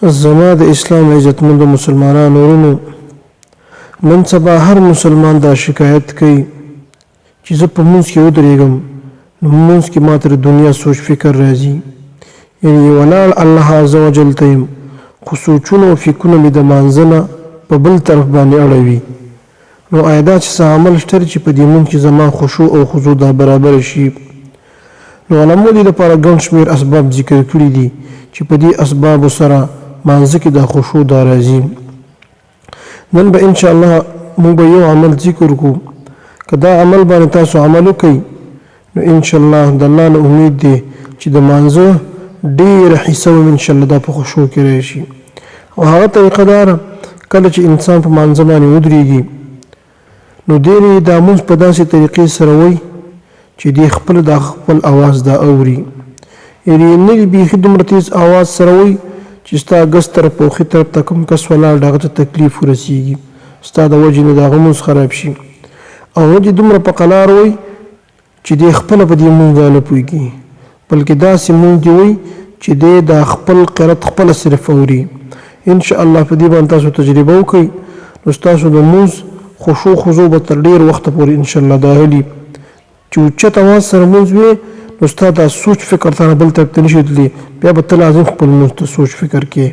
زما د اسلام عزتمند مسلمانانو ورونو، نن سبا هر مسلمان دا شکایت کوي چې زه په مونځ کې ودرېږم نو مونځ کې ما ته د دنیا سوچ فکر راځي، یعنې ولاړ الله عز وجل ته یم خو سوچونه او فکرونه مې د مانځه نه په بل طرف باندې اړوي. نو آیا دا چې څه عمل شته چې په دې مونځ کې زما خشوع او خضوع دا برابر شي؟ نو علماو دې لپاره ګڼ شمېر اسباب ذکر کړي دي چې په دې اسبابو سره مانځه کې دا خشوع دا راځي. نن به انشاءالله موږ به یو عمل ذکر کړو، که دا عمل باندې تاسو عمل وکړئ نو انشاءالله د الله نه امید دی چې د مانځه ډېره حصه به انشاءالله دا په خشوع کې راشي. او هغه طریقه دا ده کله چې انسان په مانځه باندې ودرېږي نو ډېرې دا مونځ په داسې طریقې سره وایي چې دی خپل اواز دا اوري، یعنې نه بیخي دومره تیز اواز سره وایي چې ستا ګس طرف په وښي طرف ته کوم کس ولاړ د هغه ته تکلیف ورسېږي، ستا د وجې نه د هغه مونځ خراب شي. او نه دې دومره په قلار وایي چې دی خپله په دې مونځ نه پوهېږي، بلکې داسې مونځ دې وایي چې دی دا خپل قرت خپله صرف اوري. انشاءالله په دې باندې تاسو تجربه وکړئ نو ستاسو د مونځ خشوع خضوع به تر ډېر وخته پورې انشاءالله داخلي. چې اوچت اواز سره مونځ وي نو ستا دا سوچ فکر تا نه بل طرف ته نشي تللی، بیا به ته لازم خپل مونځ ته سوچ فکر کې.